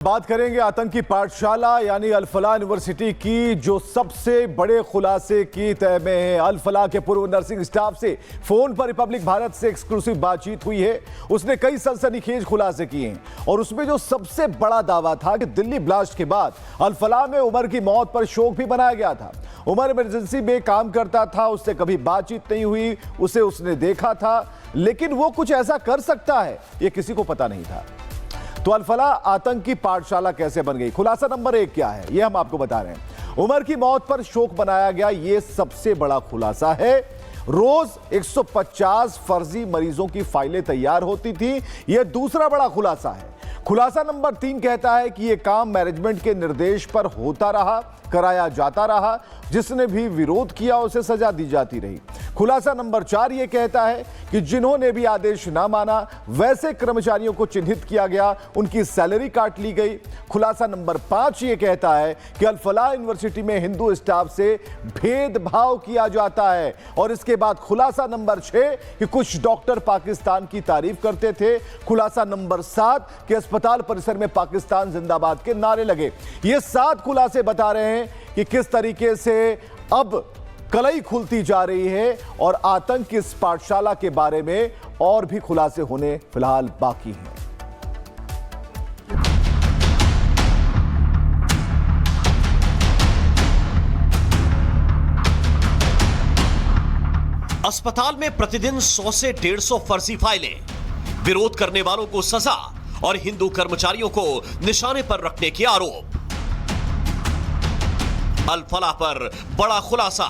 बात करेंगे आतंकी पाठशाला यानी अल-फलाह यूनिवर्सिटी की, जो सबसे बड़े खुलासे की तह में है। अल-फलाह के पूर्व नर्सिंग स्टाफ से फोन पर रिपब्लिक भारत से एक्सक्लूसिव बातचीत हुई है। उसने कई सनसनीखेज खुलासे किए हैं और उसमें जो सबसे बड़ा दावा था कि दिल्ली ब्लास्ट के बाद अल-फलाह में उमर की मौत पर शोक भी बनाया गया था। उमर इमरजेंसी में काम करता था, उससे कभी बातचीत नहीं हुई, उसे उसने देखा था, लेकिन वो कुछ ऐसा कर सकता है ये किसी को पता नहीं था। तो अल-फलाह आतंकी पाठशाला कैसे बन गई? खुलासा नंबर 1 क्या है, यह हम आपको बता रहे हैं। उमर की मौत पर शोक बनाया गया, यह सबसे बड़ा खुलासा है। रोज 150 फर्जी मरीजों की फाइलें तैयार होती थी, यह दूसरा बड़ा खुलासा है। खुलासा नंबर 3 कहता है कि यह काम मैनेजमेंट के निर्देश पर होता रहा, कराया जाता रहा, जिसने भी विरोध किया उसे सजा दी जाती रही। खुलासा नंबर 4 यह कहता है कि जिन्होंने भी आदेश ना माना वैसे कर्मचारियों को चिन्हित किया गया, उनकी सैलरी काट ली गई। खुलासा नंबर 5 यह कहता है कि अल-फलाह यूनिवर्सिटी में हिंदू स्टाफ से भेदभाव किया जाता है। और इसके बाद खुलासा नंबर 6 कि कुछ डॉक्टर पाकिस्तान की तारीफ करते थे। खुलासा नंबर 7 कि अस्पताल परिसर में पाकिस्तान जिंदाबाद के नारे लगे। ये 7 खुलासे बता रहे हैं कि किस तरीके से अब कलई खुलती जा रही है और आतंक की इस पाठशाला के बारे में और भी खुलासे होने फिलहाल बाकी हैं। अस्पताल में प्रतिदिन 100 से 150 फर्जी फाइलें, विरोध करने वालों को सजा और हिंदू कर्मचारियों को निशाने पर रखने के आरोप। अल-फलाह पर बड़ा खुलासा।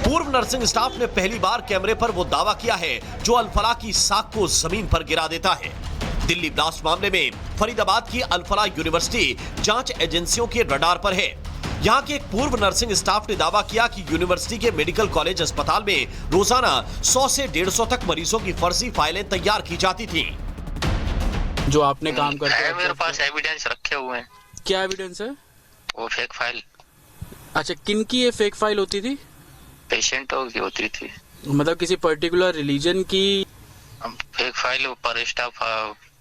पूर्व नर्सिंग स्टाफ ने पहली बार कैमरे पर वो दावा किया है जो अल-फलाह की साख को जमीन पर गिरा देता है। दिल्ली ब्लास्ट मामले में फरीदाबाद की अल-फलाह यूनिवर्सिटी जांच एजेंसियों के रडार पर है। यहां के एक पूर्व नर्सिंग स्टाफ ने दावा किया कि यूनिवर्सिटी के मेडिकल कॉलेज अस्पताल में रोजाना 100 से 150 तक मरीजों की फर्जी फाइलें तैयार की जाती थी। जो आपने काम करते हैं, मेरे पास एविडेंस रखे हुए हैं। क्या एविडेंस है? वो फेक फाइल। अच्छा, किन की ये फेक फाइल होती थी? पेशेंटों की होती थी। मतलब किसी पर्टिकुलर रिलीजन की? फेक फाइल पर स्टाफ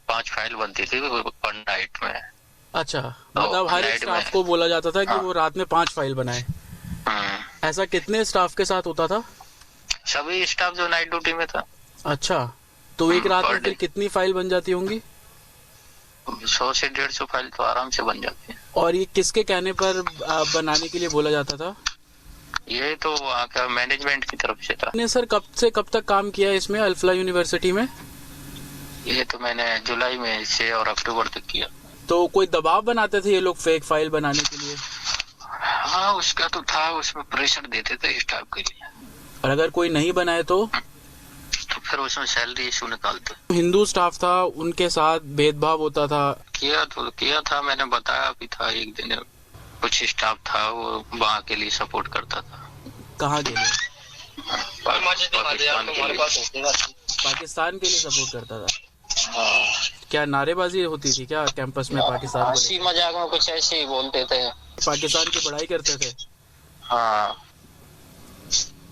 5 फाइल बनती थी पर नाइट में। अच्छा, मतलब हर एक स्टाफ को बोला जाता था कि वो रात में 5 फाइल बनाए। ऐसा कितने स्टाफ के साथ होता था? सभी स्टाफ जो नाइट ड्यूटी में था। अच्छा, तो एक रात में फिर कितनी फाइल बन जाती होंगी? 100 से 150 फाइल तो आराम से बन जाती है। और ये किसके कहने पर बनाने के लिए बोला जाता था? ये तो वहाँ का मैनेजमेंट की तरफ से था। ने सर कब से कब तक काम किया है इसमें, अल-फलाह यूनिवर्सिटी में? ये तो मैंने जुलाई में से और अक्टूबर तक किया। तो कोई दबाव बनाते थे ये लोग फेक फाइल बनाने के लिए? हाँ, उसका तो था, उसमें प्रेशर देते थे स्टाफ के लिए। और अगर कोई नहीं बनाए तो फिर उसमें सैलरी इशू निकालते। हिंदू स्टाफ था, उनके साथ भेदभाव होता था? किया था, मैंने बताया भी था। एक दिन कुछ स्टाफ था वो वहाँ के लिए सपोर्ट करता था। कहाँ के लिए? पाकिस्तान के लिए सपोर्ट करता था। क्या नारेबाजी होती थी क्या कैंपस में पाकिस्तान? हंसी मजाक में कुछ ऐसे ही बोलते थे। पाकिस्तान की पढ़ाई करते थे? हाँ।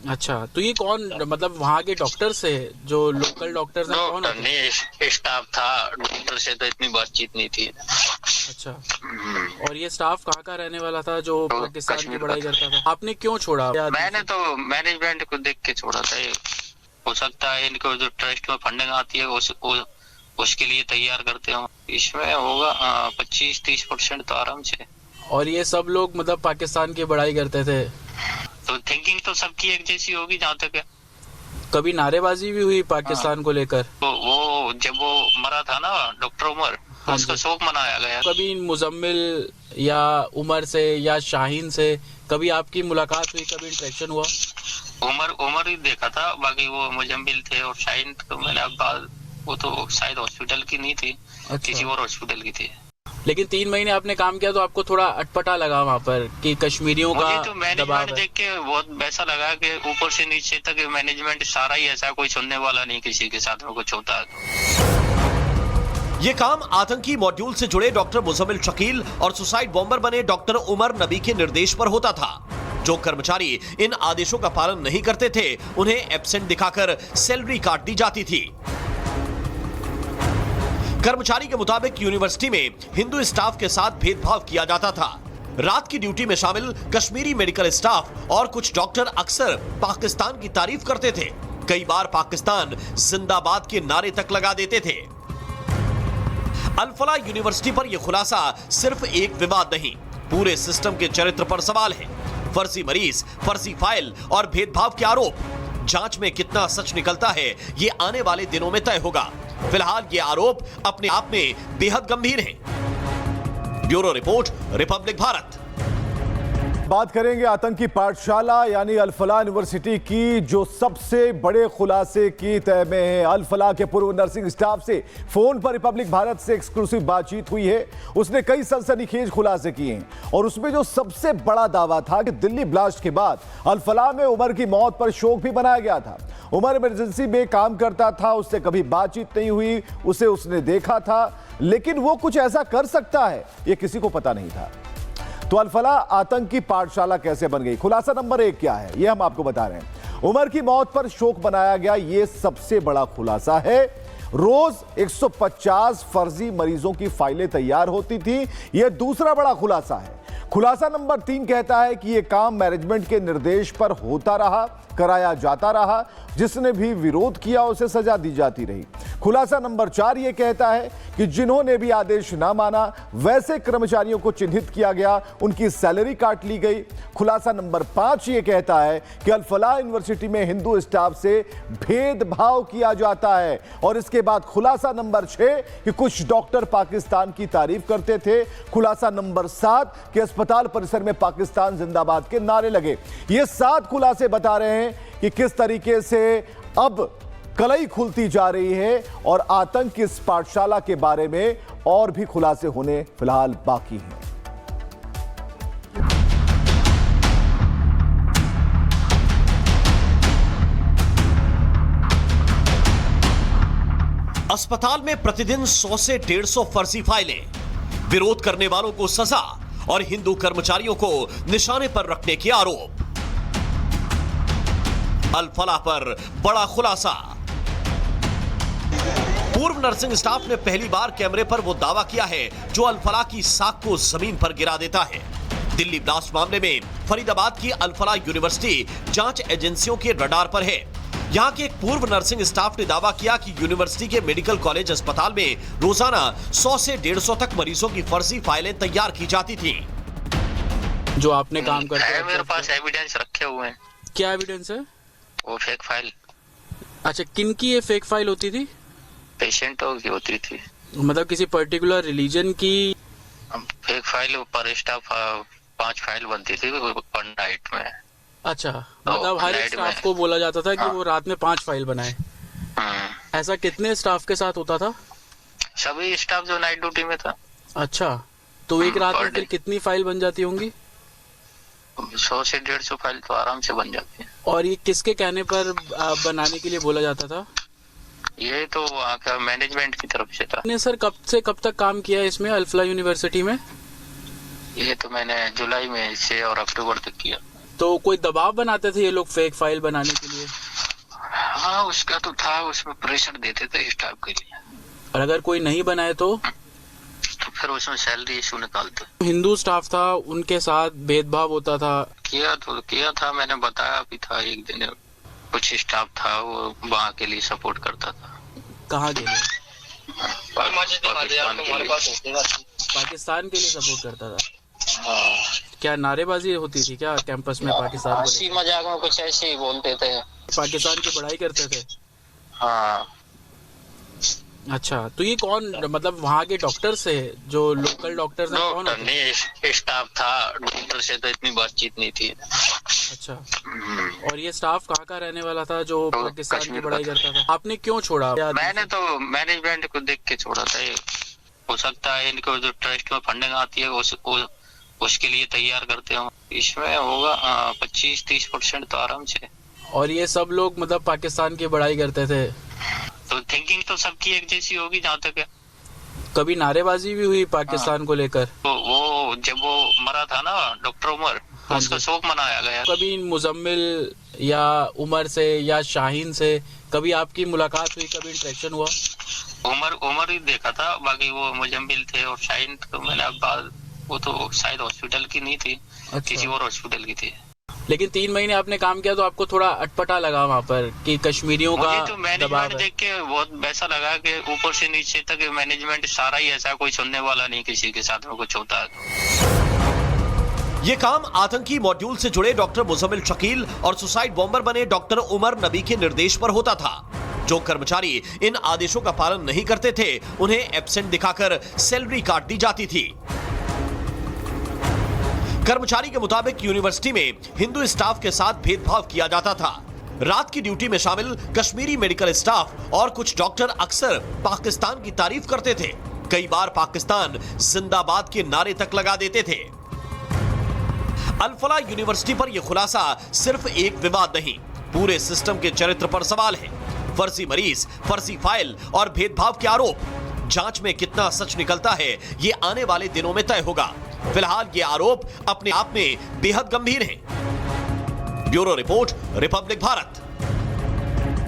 अच्छा, तो ये कौन, मतलब वहाँ के डॉक्टर से, जो लोकल डॉक्टर हैं, कौन? नहीं, स्टाफ था, डॉक्टर से तो इतनी बातचीत नहीं थी। अच्छा, और ये स्टाफ कहाँ का रहने वाला था जो पाकिस्तान की पढ़ाई करता था? आपने क्यों छोड़ा? मैंने तो मैनेजमेंट को देख के छोड़ा था। हो सकता है इनको जो ट्रस्ट में फंडिंग आती है उसके लिए तैयार करते हो। इसमें होगा 25-30% तो आराम से। और ये सब लोग मतलब पाकिस्तान की पढ़ाई करते थे? तो थिंकिंग तो सबकी एक जैसी होगी जहाँ तक है। कभी नारेबाजी भी हुई पाकिस्तान को लेकर? तो वो जब वो मरा था ना डॉक्टर उमर, तो उसका शोक मनाया गया। कभी मुजम्मिल या उमर से या शाहीन से कभी आपकी मुलाकात हुई, कभी इंटरेक्शन हुआ? उमर ही देखा था, बाकी वो मुजम्मिल थे और शाहीन तो मैंने वो तो शायद हॉस्पिटल की नहीं थी। अच्छा। किसी और हॉस्पिटल की थी। लेकिन 3 महीने आपने काम किया तो आपको थोड़ा अटपटा लगा वहाँ पर कि कश्मीरियों का तो मैनेजमेंट देख के बहुत वैसा लगा कि ऊपर से नीचे तक मैनेजमेंट सारा ही ऐसा, कोई सुनने वाला नहीं किसी के साथ में कुछ होता है। ये काम आतंकी मॉड्यूल से जुड़े डॉक्टर मुजम्मिल शकील और सुसाइड बॉम्बर बने डॉक्टर उमर नबी के निर्देश पर होता था। जो कर्मचारी इन आदेशों का पालन नहीं करते थे उन्हें एब्सेंट दिखाकर सैलरी काट दी जाती थी। कर्मचारी के मुताबिक यूनिवर्सिटी में हिंदू स्टाफ के साथ भेदभाव किया जाता था। रात की ड्यूटी में शामिल कश्मीरी मेडिकल स्टाफ और कुछ डॉक्टर अक्सर पाकिस्तान की तारीफ करते थे। कई बार पाकिस्तान जिंदाबाद के नारे तक लगा देते थे। अल-फलाह यूनिवर्सिटी पर यह खुलासा सिर्फ एक विवाद नहीं, पूरे सिस्टम के चरित्र पर सवाल है। फर्जी मरीज, फर्जी फाइल और भेदभाव के आरोप। जांच में कितना सच निकलता है, ये आने वाले दिनों में तय होगा। फिलहाल ये आरोप अपने आप में बेहद गंभीर हैं। Bureau report, Republic Bharat. बात करेंगे आतंकी पाठशाला यानी अल-फलाह यूनिवर्सिटी की, जो सबसे बड़े खुलासे की तय में है। अल-फलाह के पूर्व नर्सिंग स्टाफ से फोन पर रिपब्लिक भारत से एक्सक्लूसिव बातचीत हुई है। उसने कई सनसनीखेज खुलासे किए हैं और उसमें जो सबसे बड़ा दावा था कि दिल्ली ब्लास्ट के बाद अल-फलाह में उमर की मौत पर शोक भी बनाया गया था। उमर इमरजेंसी में काम करता था, उससे कभी बातचीत नहीं हुई, उसे उसने देखा था, लेकिन वो कुछ ऐसा कर सकता है ये किसी को पता नहीं था। तो अल-फलाह आतंकी पाठशाला कैसे बन गई? खुलासा नंबर 1 क्या है, यह हम आपको बता रहे हैं। उमर की मौत पर शोक बनाया गया, यह सबसे बड़ा खुलासा है। रोज 150 फर्जी मरीजों की फाइलें तैयार होती थी, यह दूसरा बड़ा खुलासा है। खुलासा नंबर 3 कहता है कि यह काम मैनेजमेंट के निर्देश पर होता रहा, कराया जाता रहा, जिसने भी विरोध किया उसे सजा दी जाती रही। खुलासा नंबर 4 यह कहता है कि जिन्होंने भी आदेश ना माना वैसे कर्मचारियों को चिन्हित किया गया, उनकी सैलरी काट ली गई। खुलासा नंबर 5 यह कहता है कि अल-फलाह यूनिवर्सिटी में हिंदू स्टाफ से भेदभाव किया जाता है। और इसके बाद खुलासा नंबर 6 कि कुछ डॉक्टर पाकिस्तान की तारीफ करते थे। खुलासा नंबर 7 कि अस्पताल परिसर में पाकिस्तान जिंदाबाद के नारे लगे। ये 7 खुलासे बता रहे हैं कि किस तरीके से अब कलई खुलती जा रही है और आतंक की इस पाठशाला के बारे में और भी खुलासे होने फिलहाल बाकी हैं। अस्पताल में प्रतिदिन 100 से 150 फर्जी फाइलें, विरोध करने वालों को सजा और हिंदू कर्मचारियों को निशाने पर रखने के आरोप। अल-फलाह पर बड़ा खुलासा। पूर्व नर्सिंग स्टाफ ने पहली बार कैमरे पर वो दावा किया है जो अल-फलाह की साख को जमीन पर गिरा देता है। दिल्ली ब्लास्ट मामले में फरीदाबाद की अल-फलाह यूनिवर्सिटी जांच एजेंसियों के रडार पर है। यहां के एक पूर्व नर्सिंग स्टाफ ने दावा किया कि यूनिवर्सिटी के मेडिकल कॉलेज अस्पताल में रोजाना 100 से 150 तक मरीजों की फर्जी फाइलें तैयार की जाती थी। जो आपने काम करते हैं, मेरे पास एविडेंस रखे हुए हैं। क्या एविडेंस है? वो फेक फाइल। अच्छा, किन की ये फेक फाइल होती थी? पेशेंटों की होती थी। मतलब किसी पर्टिकुलर रिलीजन की फेक फाइल पर स्टाफ 5 फाइल बनती थी पर नाइट में। अच्छा, मतलब हर एक स्टाफ को बोला जाता था कि वो रात में 5 फाइल बनाए। ऐसा कितने स्टाफ के साथ होता था? सभी स्टाफ जो नाइट ड्यूटी में था। अच्छा, तो एक रात में फिर कितनी फाइल बन जाती होंगी? 100 से 150 फाइल तो आराम से बन जाती है। और ये किसके कहने पर बनाने के लिए बोला जाता था? ये तो वहाँ का मैनेजमेंट की तरफ से था। आपने सर कब से कब तक काम किया है इसमें, अल-फलाह यूनिवर्सिटी में? ये तो मैंने जुलाई में से और अक्टूबर तक किया। तो कोई दबाव बनाते थे ये लोग फेक फाइल बनाने के लिए? हाँ, उसका तो था, उसमें प्रेशर देते थे स्टाफ के लिए। और अगर कोई नहीं बनाए तो फिर उसमें सैलरी इशू निकालते। हिंदू स्टाफ था, उनके साथ भेदभाव होता था? किया था, मैंने बताया भी था। एक दिन कुछ स्टाफ था वो वहाँ के लिए सपोर्ट करता था। कहाँ के लिए? पाकिस्तान के लिए सपोर्ट करता था। क्या नारेबाजी होती थी क्या कैंपस में पाकिस्तान? हंसी मजाक में कुछ ऐसे ही बोलते थे, पाकिस्तान की बढ़ाई करते थे। हाँ। अच्छा, तो ये कौन, मतलब वहाँ के डॉक्टर से, जो लोकल डॉक्टर से कौन? नहीं, स्टाफ था, डॉक्टर से तो इतनी बातचीत नहीं थी। अच्छा, और ये स्टाफ कहाँ का रहने वाला था जो पाकिस्तान की बढ़ाई करता था? आपने क्यों छोड़ा? मैंने तो मैनेजमेंट को देख के छोड़ा था। हो सकता है इनको जो ट्रस्ट में फंडिंग आती है उसके लिए तैयार करते हो। इसमें होगा 25-30% तो आराम से। और ये सब लोग मतलब पाकिस्तान की बढ़ाई करते थे? तो थिंकिंग तो सबकी एक जैसी होगी जहाँ तक है। कभी नारेबाजी भी हुई पाकिस्तान को लेकर? तो वो जब वो मरा था ना डॉक्टर उमर, तो उसका शोक मनाया गया। कभी मुजम्मिल या उमर से या शाहीन से कभी आपकी मुलाकात हुई, कभी इंटरेक्शन हुआ? उमर ही देखा था, बाकी वो मुजम्मिल थे और शाहीन तो मैंने अब बाद, वो तो शायद हॉस्पिटल की नहीं थी, किसी और हॉस्पिटल की थी। लेकिन 3 महीने आपने काम किया तो आपको थोड़ा अटपटा लगा वहाँ पर कि कश्मीरियों का मुझे तो मैनेजमेंट दबाव है। देख के बहुत वैसा लगा कि ऊपर से नीचे तक मैनेजमेंट सारा ही ऐसा, कोई सुनने वाला नहीं किसी के साथ में कुछ होता है। ये काम आतंकी मॉड्यूल से जुड़े डॉक्टर मुजम्मिल शकील और सुसाइड बॉम्बर बने डॉक्टर उमर नबी के निर्देश पर होता था। जो कर्मचारी इन आदेशों का पालन नहीं करते थे, उन्हें एब्सेंट दिखाकर सैलरी काट दी जाती थी। कर्मचारी के मुताबिक यूनिवर्सिटी में हिंदू स्टाफ के साथ भेदभाव किया जाता था। रात की ड्यूटी में शामिल कश्मीरी मेडिकल स्टाफ और कुछ डॉक्टर अक्सर पाकिस्तान की तारीफ करते थे। कई बार पाकिस्तान जिंदाबाद के नारे तक लगा देते थे। अल फलाह यूनिवर्सिटी पर यह खुलासा सिर्फ एक विवाद नहीं, पूरे सिस्टम के चरित्र पर सवाल है। फर्जी मरीज, फर्जी फाइल और भेदभाव के आरोप। जांच में कितना सच निकलता है, ये आने वाले दिनों में तय होगा। फिलहाल ये आरोप अपने आप में बेहद गंभीर हैं। Bureau report, Republic Bharat.